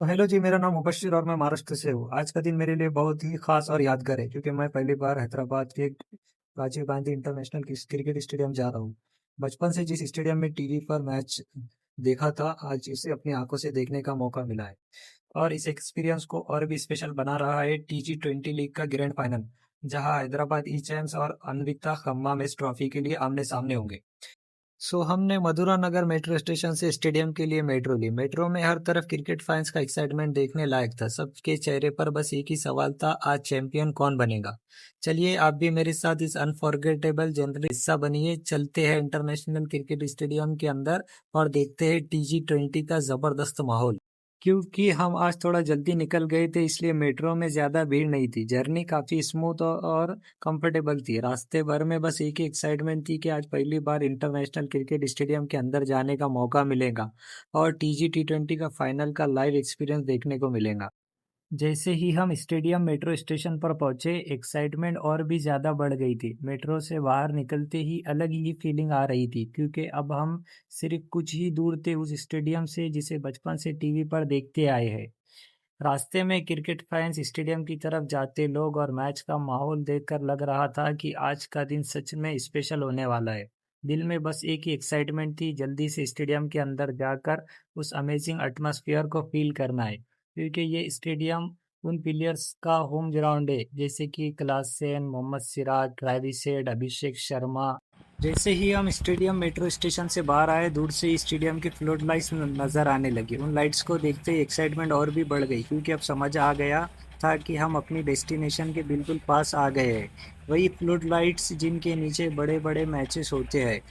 तो हेलो जी, मेरा नाम मुबशिर और मैं महाराष्ट्र से हूँ। आज का दिन मेरे लिए बहुत ही खास और यादगार है क्योंकि मैं पहली बार हैदराबाद के Rajiv Gandhi international cricket stadium जा रहा हूँ। बचपन से जिस स्टेडियम में टीवी पर मैच देखा था, आज इसे अपनी आंखों से देखने का मौका मिला है। और इस एक्सपीरियंस को और भी स्पेशल बना रहा है TG20 लीग का ग्रैंड फाइनल, जहां हैदराबाद ई चैम्प्स और अन्विता खम्मा में इस ट्रॉफी के लिए आमने सामने होंगे। हमने मधुरा नगर मेट्रो स्टेशन से स्टेडियम के लिए मेट्रो ली। मेट्रो में हर तरफ क्रिकेट फैंस का एक्साइटमेंट देखने लायक था। सबके चेहरे पर बस एक ही सवाल था, आज चैंपियन कौन बनेगा। चलिए आप भी मेरे साथ इस अनफॉरगेटेबल जर्नी हिस्सा बनिए। चलते हैं इंटरनेशनल क्रिकेट स्टेडियम के अंदर और देखते हैं TG20 का जबरदस्त माहौल। क्योंकि हम आज थोड़ा जल्दी निकल गए थे, इसलिए मेट्रो में ज़्यादा भीड़ नहीं थी। जर्नी काफ़ी स्मूथ और कंफर्टेबल थी। रास्ते भर में बस एक ही एक्साइटमेंट थी कि आज पहली बार इंटरनेशनल क्रिकेट स्टेडियम के अंदर जाने का मौका मिलेगा और TG20 का फाइनल का लाइव एक्सपीरियंस देखने को मिलेगा। जैसे ही हम स्टेडियम मेट्रो स्टेशन पर पहुंचे, एक्साइटमेंट और भी ज़्यादा बढ़ गई थी। मेट्रो से बाहर निकलते ही अलग ही फीलिंग आ रही थी क्योंकि अब हम सिर्फ कुछ ही दूर थे उस स्टेडियम से जिसे बचपन से टीवी पर देखते आए हैं। रास्ते में क्रिकेट फैंस स्टेडियम की तरफ जाते लोग और मैच का माहौल देखकर लग रहा था कि आज का दिन सच में स्पेशल होने वाला है। दिल में बस एक ही एक्साइटमेंट थी, जल्दी से स्टेडियम के अंदर जाकर उस अमेजिंग एटमॉस्फेयर को फील करना है क्योंकि ये स्टेडियम उन प्लेयर्स का होम ग्राउंड है जैसे कि Klaasen, Mohammed Siraj, Travis Head, Abhishek Sharma. जैसे ही हम स्टेडियम मेट्रो स्टेशन से बाहर आए, दूर से ही स्टेडियम की फ्लोट लाइट्स नजर आने लगी। उन लाइट्स को देखते ही एक्साइटमेंट और भी बढ़ गई क्योंकि अब समझ आ गया था कि हम अपनी डेस्टिनेशन के बिल्कुल पास आ गए हैं। वही फ्लोट लाइट्स जिनके नीचे बड़े बड़े मैचेस होते हैं।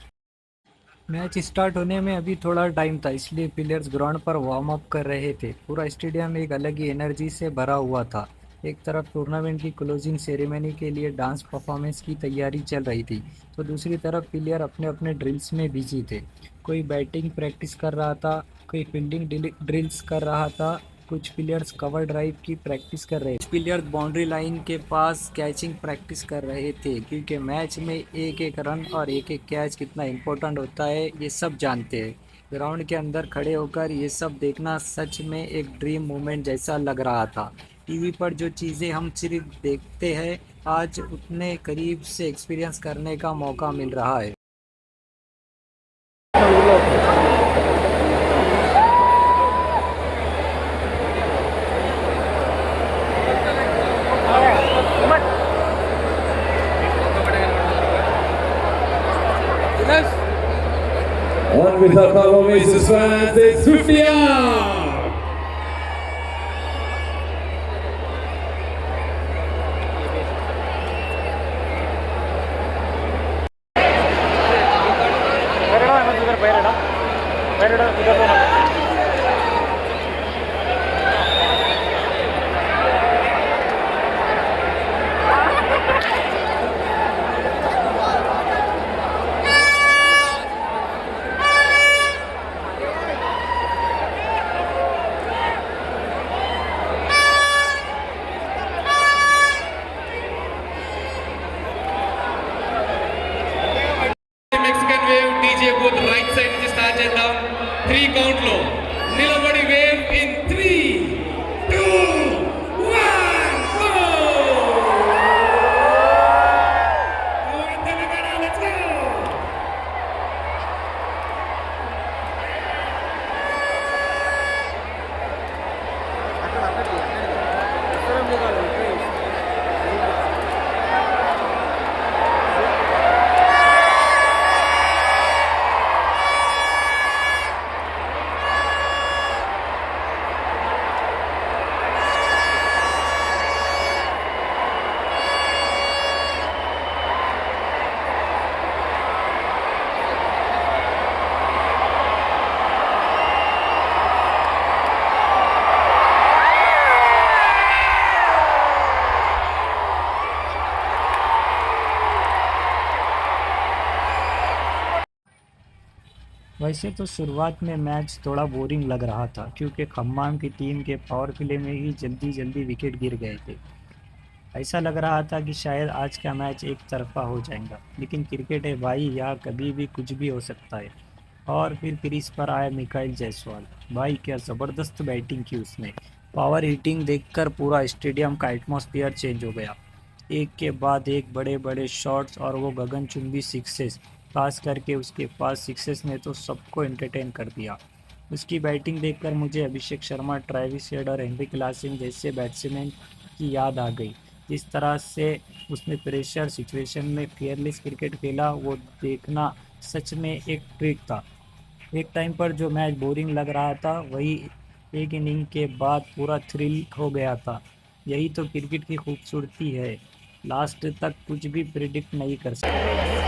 मैच स्टार्ट होने में अभी थोड़ा टाइम था, इसलिए प्लेयर्स ग्राउंड पर वार्म अप कर रहे थे। पूरा स्टेडियम एक अलग ही एनर्जी से भरा हुआ था। एक तरफ टूर्नामेंट की क्लोजिंग सेरेमनी के लिए डांस परफॉर्मेंस की तैयारी चल रही थी, तो दूसरी तरफ प्लेयर अपने अपने ड्रिल्स में बिजी थे। कोई बैटिंग प्रैक्टिस कर रहा था, कोई फील्डिंग ड्रिल्स कर रहा था, कुछ प्लेयर्स कवर ड्राइव की प्रैक्टिस कर रहे थे, कुछ प्लेयर्स बाउंड्री लाइन के पास कैचिंग प्रैक्टिस कर रहे थे क्योंकि मैच में एक एक रन और एक एक कैच कितना इम्पोर्टेंट होता है ये सब जानते हैं। ग्राउंड के अंदर खड़े होकर ये सब देखना सच में एक ड्रीम मोमेंट जैसा लग रहा था। टीवी पर जो चीज़ें हम सिर्फ देखते हैं, आज उतने करीब से एक्सपीरियंस करने का मौका मिल रहा है। On with our Oasis fans, it's 50 Mexican wave DJ both right side నుంచి స్టార్ట్ చేద్దాం 3 కౌంట్ లో నిలబడి wave in 3 2 1 go Telangana let's go वैसे तो शुरुआत में मैच थोड़ा बोरिंग लग रहा था क्योंकि खम्मान की टीम के पावर प्ले में ही जल्दी जल्दी विकेट गिर गए थे। ऐसा लग रहा था कि शायद आज का मैच एक तरफा हो जाएगा, लेकिन क्रिकेट है भाई, यहाँ कभी भी कुछ भी हो सकता है। और फिर क्रीज पर आया मिखाइल जायसवाल। भाई क्या ज़बरदस्त बैटिंग की उसने। पावर हिटिंग देखकर पूरा स्टेडियम का एटमॉस्फेयर चेंज हो गया। एक के बाद एक बड़े बड़े शॉट्स और वो गगनचुंबी सिक्सेस, खास करके उसके पास सिक्सेस ने तो सबको एंटरटेन कर दिया। उसकी बैटिंग देखकर मुझे अभिषेक शर्मा, ट्रेविस हेड और हेनरी क्लासन जैसे बैट्समैन की याद आ गई। जिस तरह से उसने प्रेशर सिचुएशन में फेयरलेस क्रिकेट खेला, वो देखना सच में एक ट्रीट था। एक टाइम पर जो मैच बोरिंग लग रहा था, वही एक इनिंग के बाद पूरा थ्रिल हो गया था। यही तो क्रिकेट की खूबसूरती है, लास्ट तक कुछ भी प्रिडिक्ट नहीं कर सकते।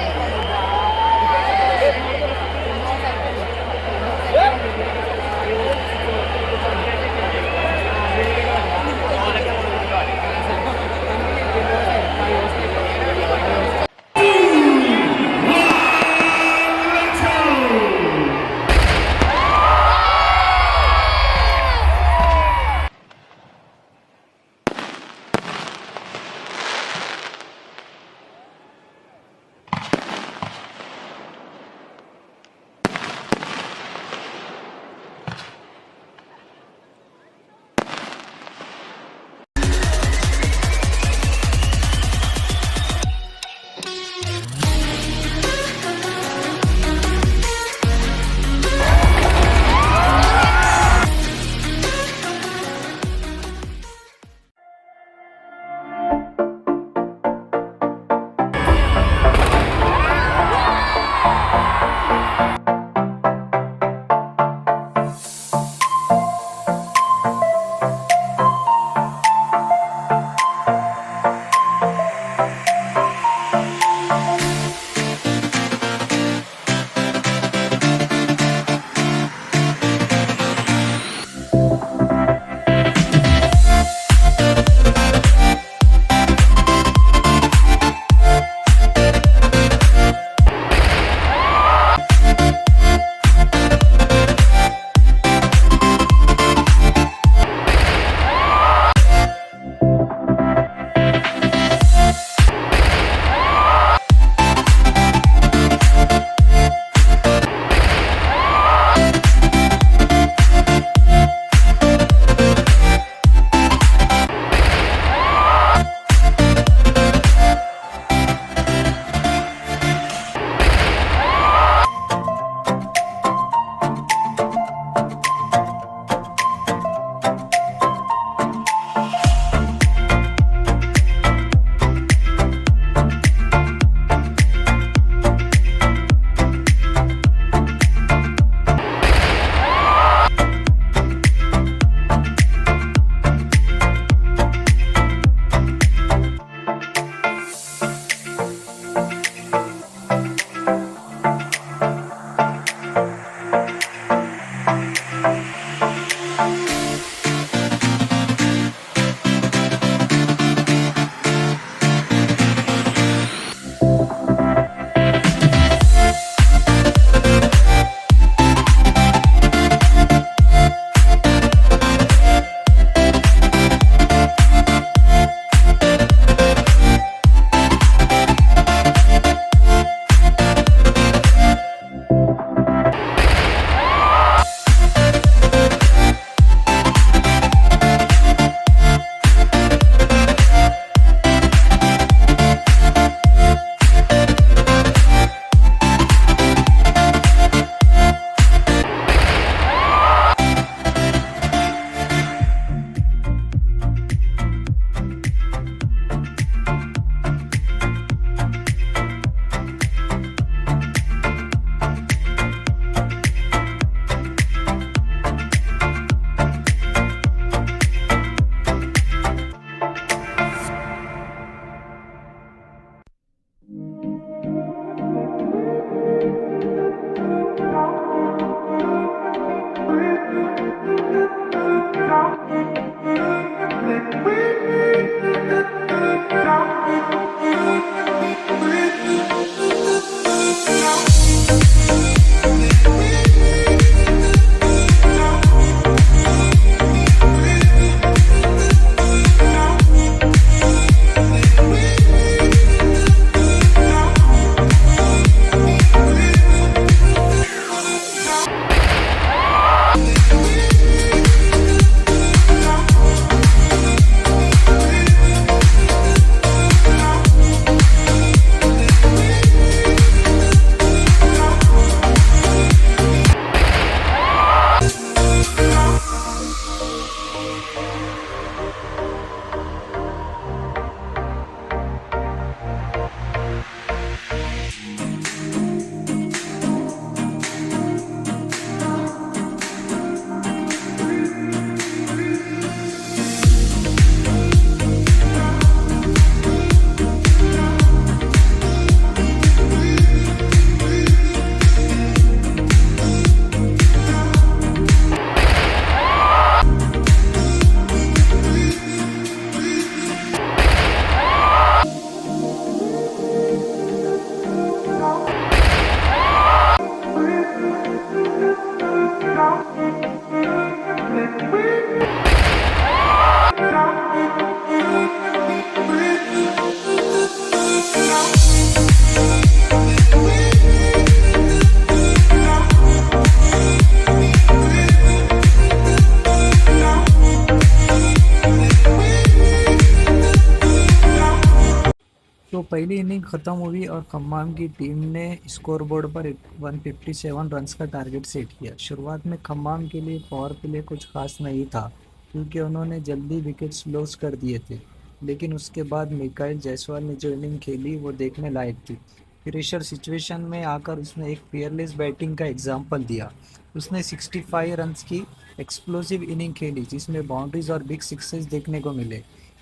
पहली इनिंग खत्म हुई और खम्माम की टीम ने स्कोरबोर्ड पर 157 रन्स का टारगेट सेट किया। शुरुआत में खम्माम के लिए पावर प्ले कुछ खास नहीं था क्योंकि उन्होंने जल्दी विकेट्स लॉस कर दिए थे, लेकिन उसके बाद मिकाइल जायसवाल ने जो इनिंग खेली वो देखने लायक थी। प्रेशर सिचुएशन में आकर उसने एक फियरलेस बैटिंग का एग्जाम्पल दिया। उसने 65 रन्स की एक्सप्लोसिव इनिंग खेली जिसमें बाउंड्रीज और बिग सिक्सेस देखने को मिले।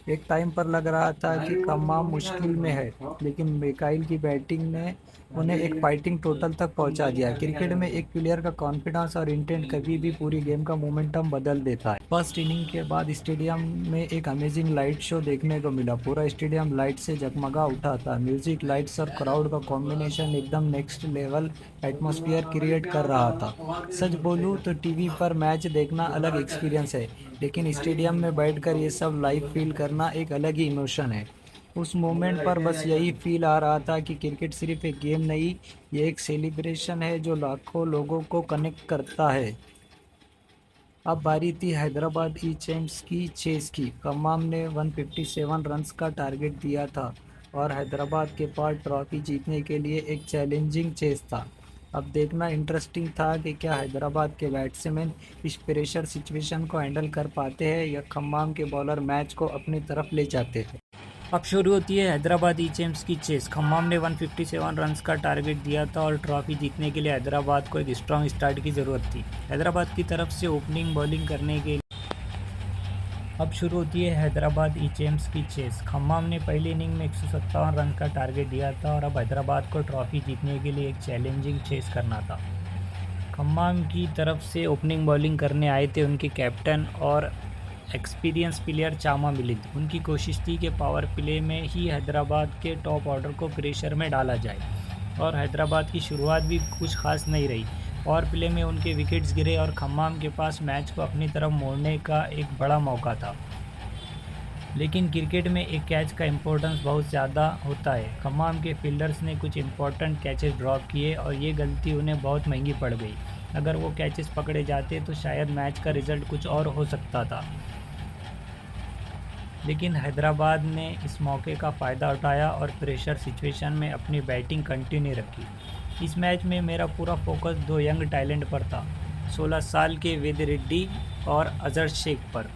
एक टाइम पर लग रहा था कि खम्माम मुश्किल में है, लेकिन मिकाइल की बैटिंग ने उन्हें एक फाइटिंग टोटल तक पहुंचा दिया। क्रिकेट में एक प्लेयर का कॉन्फिडेंस और इंटेंट कभी भी पूरी गेम का मोमेंटम बदल देता है। फर्स्ट इनिंग के बाद स्टेडियम में एक अमेजिंग लाइट शो देखने को मिला। पूरा स्टेडियम लाइट से जगमगा उठा था। म्यूजिक, लाइट्स और क्राउड का कॉम्बिनेशन एकदम नेक्स्ट लेवल एटमॉस्फेयर क्रिएट कर रहा था। सच बोलूं तो टीवी पर मैच देखना अलग एक्सपीरियंस है, लेकिन स्टेडियम में बैठकर ये सब लाइव फील करना एक अलग ही इमोशन है। उस मोमेंट पर बस यही फील आ रहा था कि क्रिकेट सिर्फ एक गेम नहीं, ये एक सेलिब्रेशन है जो लाखों लोगों को कनेक्ट करता है। अब बारी थी हैदराबाद ई चैम्प्स की चेस की। खम्माम ने 157 रन्स का टारगेट दिया था और हैदराबाद के पास ट्रॉफी जीतने के लिए एक चैलेंजिंग चेस था। अब देखना इंटरेस्टिंग था कि क्या हैदराबाद के बैट्समैन इस प्रेशर सिचुएशन को हैंडल कर पाते हैं या खम्माम के बॉलर मैच को अपनी तरफ ले जाते हैं। अब शुरू होती है हैदराबाद ई चैम्प्स की चेस। खम्माम ने 157 रन्स का टारगेट दिया था और ट्रॉफी जीतने के लिए हैदराबाद को एक स्ट्रॉन्ग स्टार्ट की ज़रूरत थी। हैदराबाद की तरफ से ओपनिंग बॉलिंग करने के अब शुरू होती है हैदराबाद ई चैम्प्स की चेस। खम्माम ने पहली इनिंग में 157 रन का टारगेट दिया था और अब हैदराबाद को ट्रॉफी जीतने के लिए एक चैलेंजिंग चेस करना था। खम्माम की तरफ से ओपनिंग बॉलिंग करने आए थे उनके कैप्टन और एक्सपीरियंस प्लेयर चामा मिलिंद। उनकी कोशिश थी कि पावर प्ले में ही हैदराबाद के टॉप ऑर्डर को प्रेशर में डाला जाए और हैदराबाद की शुरुआत भी कुछ खास नहीं रही। पावर प्ले में उनके विकेट्स गिरे और खम्माम के पास मैच को अपनी तरफ मोड़ने का एक बड़ा मौका था, लेकिन क्रिकेट में एक कैच का इम्पोर्टेंस बहुत ज़्यादा होता है। खम्माम के फील्डर्स ने कुछ इंपॉर्टेंट कैचेस ड्रॉप किए और ये गलती उन्हें बहुत महंगी पड़ गई। अगर वो कैचेस पकड़े जाते तो शायद मैच का रिजल्ट कुछ और हो सकता था, लेकिन हैदराबाद ने इस मौके का फ़ायदा उठाया और प्रेशर सिचुएशन में अपनी बैटिंग कंटिन्यू रखी। इस मैच में मेरा पूरा फोकस दो यंग टैलेंट पर था, 16 साल के वेद रेड्डी और अजहर शेख पर।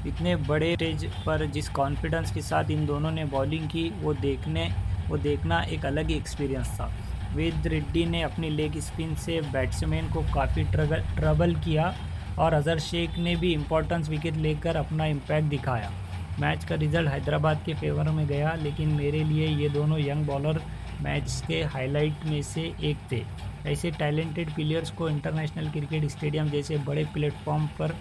इतने बड़े स्टेज पर जिस कॉन्फिडेंस के साथ इन दोनों ने बॉलिंग की वो देखना एक अलग ही एक्सपीरियंस था। वेद रेड्डी ने अपनी लेग स्पिन से बैट्समैन को काफ़ी ट्रबल किया और अजहर शेख ने भी इम्पोर्टेंस विकेट लेकर अपना इम्पैक्ट दिखाया। मैच का रिजल्ट हैदराबाद के फेवर में गया, लेकिन मेरे लिए ये दोनों यंग बॉलर मैच के हाईलाइट में से एक थे। ऐसे टैलेंटेड प्लेयर्स को इंटरनेशनल क्रिकेट स्टेडियम जैसे बड़े प्लेटफॉर्म पर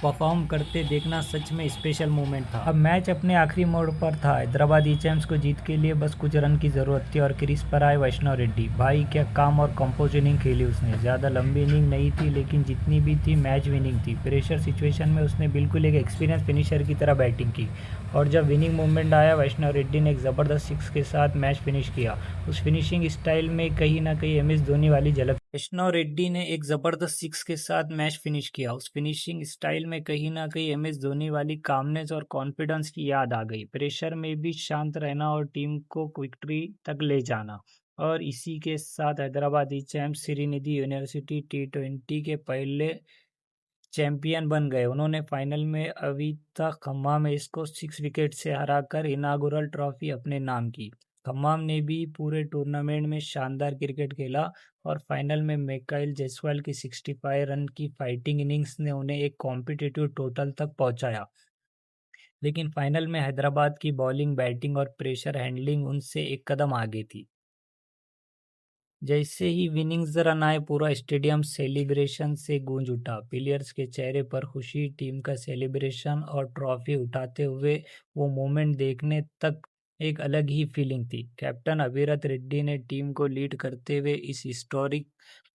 परफॉर्म करते देखना सच में स्पेशल मोमेंट था। अब मैच अपने आखिरी मोड़ पर था। हैदराबाद ई चैम्प्स को जीत के लिए बस कुछ रन की ज़रूरत थी और क्रीज पर आए वैष्णव रेड्डी। भाई क्या काम और कंपोज इनिंग खेली उसने। ज़्यादा लंबी इनिंग नहीं थी, लेकिन जितनी भी थी मैच विनिंग थी। प्रेशर सिचुएशन में उसने बिल्कुल एक एक्सपीरियंस फिनिशर की तरह बैटिंग की और जब विनिंग मोमेंट आया वैष्णव रेड्डी ने एक ज़बरदस्त सिक्स के साथ मैच फिनिश किया। उस फिनिशिंग स्टाइल में कहीं ना कहीं MS धोनी वाली झलक। वैष्णव रेड्डी ने एक ज़बरदस्त सिक्स के साथ मैच फिनिश किया। उस फिनिशिंग स्टाइल में कहीं ना कहीं MS धोनी वाली कामनेस और कॉन्फिडेंस की याद आ गई। प्रेशर में भी शांत रहना और टीम को विक्ट्री तक ले जाना। और इसी के साथ हैदराबाद ई चैम्प्स श्रीनिधि यूनिवर्सिटी T20 के पहले चैंपियन बन गए। उन्होंने फाइनल में अविता खम्माम को 6 विकेट से हराकर इनागुरल ट्रॉफी अपने नाम की। खम्माम ने भी पूरे टूर्नामेंट में शानदार क्रिकेट खेला और फाइनल में मिकाइल जायसवाल की 65 रन की फाइटिंग इनिंग्स ने उन्हें एक कॉम्पिटिटिव टोटल तक पहुंचाया। लेकिन फाइनल में हैदराबाद की बॉलिंग, बैटिंग और प्रेशर हैंडलिंग उनसे एक कदम आगे थी। जैसे ही विनिंग्स रन आए पूरा स्टेडियम सेलिब्रेशन से गूंज उठा। प्लेयर्स के चेहरे पर खुशी, टीम का सेलिब्रेशन और ट्रॉफी उठाते हुए वो मोमेंट देखने तक एक अलग ही फीलिंग थी। कैप्टन अभिरत रेड्डी ने टीम को लीड करते हुए इस हिस्टोरिक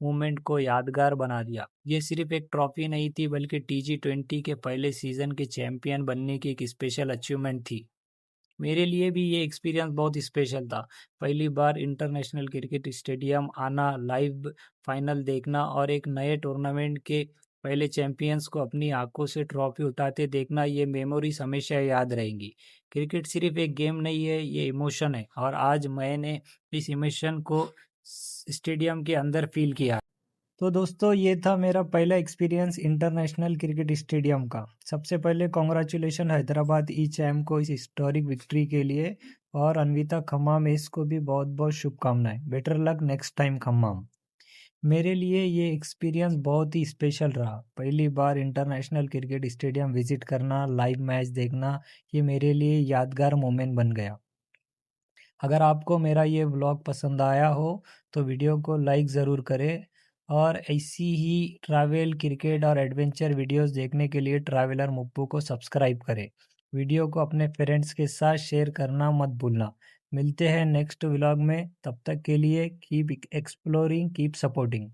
मोमेंट को यादगार बना दिया। ये सिर्फ एक ट्रॉफी नहीं थी, बल्कि T20 के पहले सीजन के चैंपियन बनने की एक स्पेशल अचीवमेंट थी। मेरे लिए भी ये एक्सपीरियंस बहुत स्पेशल था। पहली बार इंटरनेशनल क्रिकेट स्टेडियम आना, लाइव फाइनल देखना और एक नए टूर्नामेंट के पहले चैंपियंस को अपनी आंखों से ट्रॉफी उठाते देखना, ये मेमोरीज हमेशा याद रहेंगी। क्रिकेट सिर्फ एक गेम नहीं है, ये इमोशन है, और आज मैंने इस इमोशन को स्टेडियम के अंदर फील किया। तो दोस्तों, ये था मेरा पहला एक्सपीरियंस इंटरनेशनल क्रिकेट स्टेडियम का। सबसे पहले कॉन्ग्रेचुलेशन हैदराबाद ई-चैम को इस हिस्टोरिक विक्ट्री के लिए, और अन्विता खम्माम को भी बहुत बहुत शुभकामनाएं। Better luck next time Khammam. मेरे लिए ये एक्सपीरियंस बहुत ही स्पेशल रहा। पहली बार इंटरनेशनल क्रिकेट स्टेडियम विजिट करना, लाइव मैच देखना, ये मेरे लिए यादगार मोमेंट बन गया। अगर आपको मेरा ये व्लॉग पसंद आया हो तो वीडियो को लाइक ज़रूर करें, और ऐसी ही ट्रैवल, क्रिकेट और एडवेंचर वीडियोस देखने के लिए ट्रैवलर मुप्पू को सब्सक्राइब करें। वीडियो को अपने फ्रेंड्स के साथ शेयर करना मत भूलना। मिलते हैं नेक्स्ट व्लॉग में, तब तक के लिए कीप एक्सप्लोरिंग, कीप सपोर्टिंग।